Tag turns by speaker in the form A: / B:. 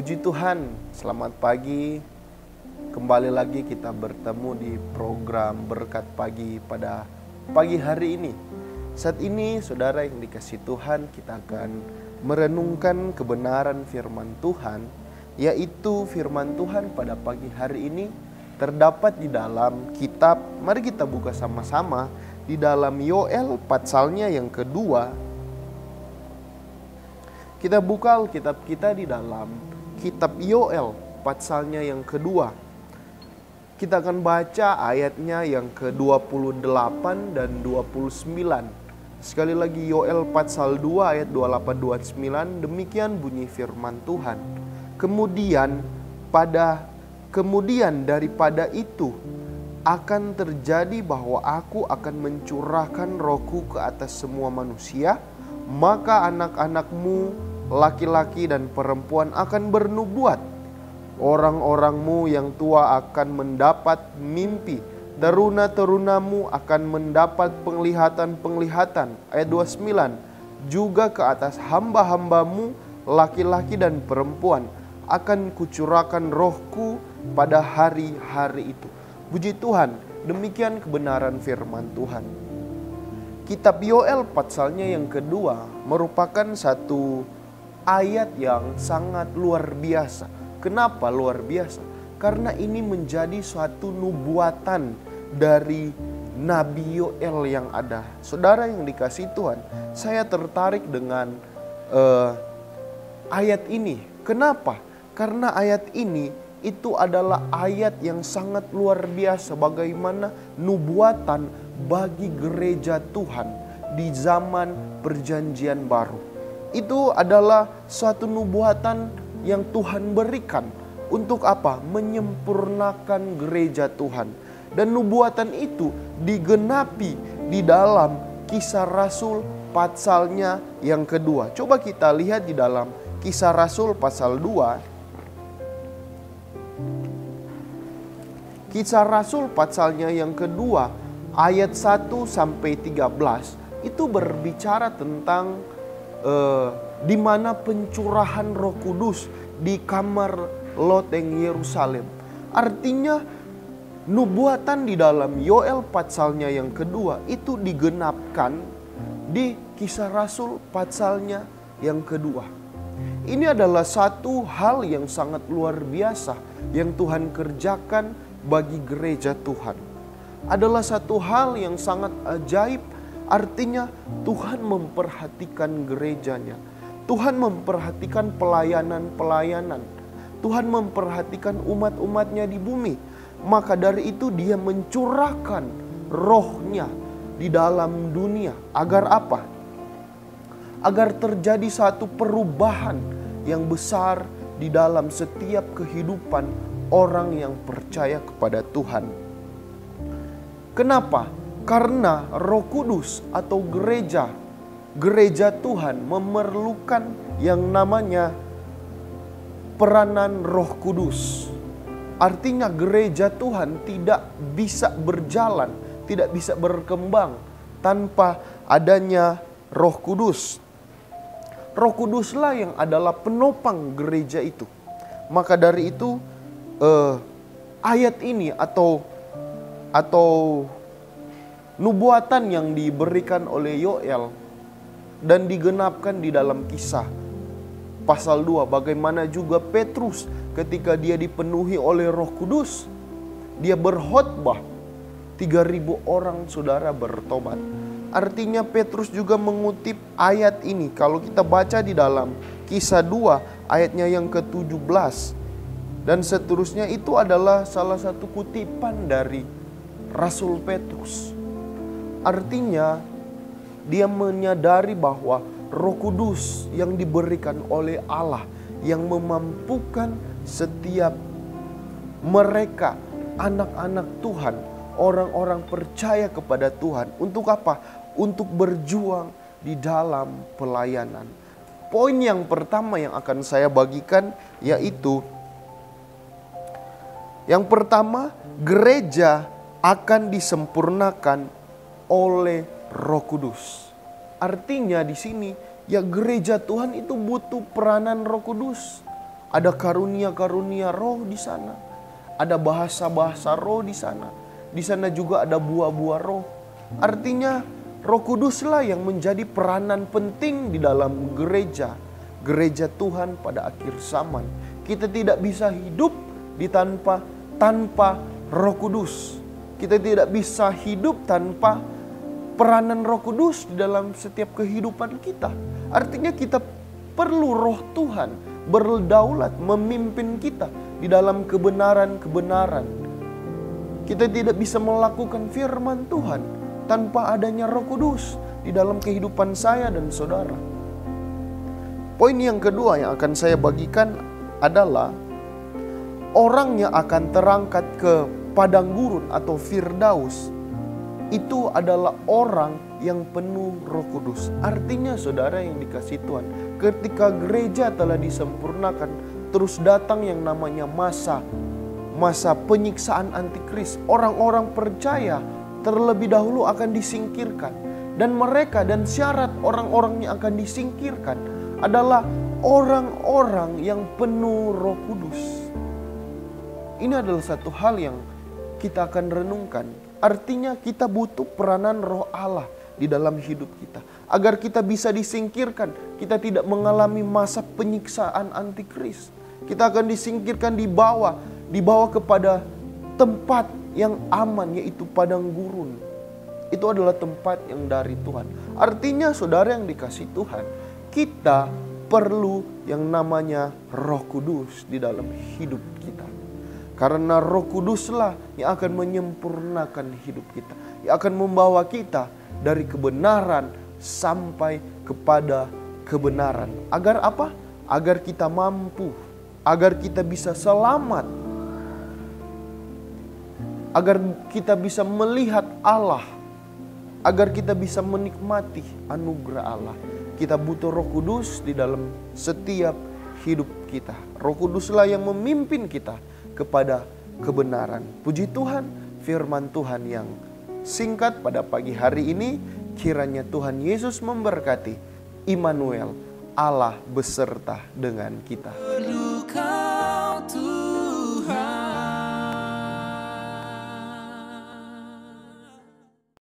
A: Puji Tuhan, selamat pagi. Kembali lagi kita bertemu di program Berkat Pagi pada pagi hari ini. Saat ini saudara yang dikasihi Tuhan, kita akan merenungkan kebenaran firman Tuhan, yaitu firman Tuhan pada pagi hari ini terdapat di dalam kitab, mari kita buka sama-sama di dalam Yoel pasalnya yang kedua. Kita buka Alkitab kita di dalam kitab Yoel pasalnya yang kedua. Kita akan baca ayatnya yang ke-28 dan 29. Sekali lagi Yoel pasal 2 ayat 28-29, demikian bunyi firman Tuhan. Kemudian daripada itu akan terjadi bahwa aku akan mencurahkan rohku ke atas semua manusia, maka anak-anakmu laki-laki dan perempuan akan bernubuat. Orang-orangmu yang tua akan mendapat mimpi, teruna-terunamu akan mendapat penglihatan-penglihatan. Ayat 29, juga ke atas hamba-hambamu laki-laki dan perempuan akan kucurahkan rohku pada hari-hari itu. Puji Tuhan, demikian kebenaran firman Tuhan. Kitab Yoel pasalnya yang kedua merupakan satu ayat yang sangat luar biasa. Kenapa luar biasa? Karena ini menjadi suatu nubuatan dari Nabi Yoel yang ada. Saudara yang dikasihi Tuhan, saya tertarik dengan ayat ini. Kenapa? Karena ayat ini itu adalah ayat yang sangat luar biasa. Bagaimana nubuatan bagi gereja Tuhan di zaman perjanjian baru. Itu adalah suatu nubuatan yang Tuhan berikan. Untuk apa? Menyempurnakan gereja Tuhan. Dan nubuatan itu digenapi di dalam Kisah Rasul pasalnya yang kedua. Coba kita lihat di dalam Kisah Rasul pasal 2. Kisah Rasul pasalnya yang kedua ayat 1 sampai 13 itu berbicara tentang di mana pencurahan Roh Kudus di kamar loteng Yerusalem. Artinya nubuatan di dalam Yoel pasalnya yang kedua itu digenapkan di Kisah Rasul pasalnya yang kedua. Ini adalah satu hal yang sangat luar biasa yang Tuhan kerjakan bagi gereja Tuhan. Adalah satu hal yang sangat ajaib. Artinya Tuhan memperhatikan gerejanya. Tuhan memperhatikan pelayanan-pelayanan. Tuhan memperhatikan umat-umatnya di bumi. Maka dari itu dia mencurahkan rohnya di dalam dunia. Agar apa? Agar terjadi satu perubahan yang besar di dalam setiap kehidupan orang yang percaya kepada Tuhan. Kenapa? Karena Roh Kudus atau gereja Tuhan memerlukan yang namanya peranan Roh Kudus. Artinya gereja Tuhan tidak bisa berjalan, tidak bisa berkembang tanpa adanya Roh Kudus. Roh Kuduslah yang adalah penopang gereja itu. Maka dari itu ayat ini atau nubuatan yang diberikan oleh Yoel dan digenapkan di dalam Kisah pasal 2. Bagaimana juga Petrus ketika dia dipenuhi oleh Roh Kudus, dia berkhotbah, 3.000 orang saudara bertobat. Artinya Petrus juga mengutip ayat ini. Kalau kita baca di dalam Kisah 2 ayatnya yang ke-17 dan seterusnya, itu adalah salah satu kutipan dari Rasul Petrus. Artinya dia menyadari bahwa Roh Kudus yang diberikan oleh Allah yang memampukan setiap mereka, anak-anak Tuhan, orang-orang percaya kepada Tuhan. Untuk apa? Untuk berjuang di dalam pelayanan. Poin yang pertama yang akan saya bagikan yaitu yang pertama, gereja akan disempurnakan oleh Roh Kudus. Artinya di sini ya gereja Tuhan itu butuh peranan Roh Kudus. Ada karunia-karunia roh di sana. Ada bahasa-bahasa roh di sana. Di sana juga ada buah-buah roh. Artinya Roh Kuduslah yang menjadi peranan penting di dalam gereja Tuhan pada akhir zaman. Kita tidak bisa hidup tanpa Roh Kudus. Kita tidak bisa hidup tanpa peranan Roh Kudus di dalam setiap kehidupan kita. Artinya kita perlu Roh Tuhan berdaulat memimpin kita di dalam kebenaran-kebenaran. Kita tidak bisa melakukan firman Tuhan tanpa adanya Roh Kudus di dalam kehidupan saya dan saudara. Poin yang kedua yang akan saya bagikan adalah orang yang akan terangkat ke padang gurun atau Firdaus itu adalah orang yang penuh Roh Kudus. Artinya saudara yang dikasihi Tuhan, ketika gereja telah disempurnakan, terus datang yang namanya masa penyiksaan antikris. Orang-orang percaya terlebih dahulu akan disingkirkan. Dan mereka dan syarat orang-orang yang akan disingkirkan adalah orang-orang yang penuh Roh Kudus. Ini adalah satu hal yang kita akan renungkan. Artinya kita butuh peranan Roh Allah di dalam hidup kita. Agar kita bisa disingkirkan. Kita tidak mengalami masa penyiksaan antikris. Kita akan disingkirkan dibawa kepada tempat yang aman, yaitu padang gurun. Itu adalah tempat yang dari Tuhan. Artinya saudara yang dikasihi Tuhan, kita perlu yang namanya Roh Kudus di dalam hidup kita. Karena Roh Kuduslah yang akan menyempurnakan hidup kita, yang akan membawa kita dari kebenaran sampai kepada kebenaran. Agar apa? Agar kita mampu, agar kita bisa selamat, agar kita bisa melihat Allah, agar kita bisa menikmati anugerah Allah. Kita butuh Roh Kudus di dalam setiap hidup kita. Roh Kuduslah yang memimpin kita kepada kebenaran. Puji Tuhan, firman Tuhan yang singkat pada pagi hari ini, kiranya Tuhan Yesus memberkati. Immanuel, Allah beserta dengan kita.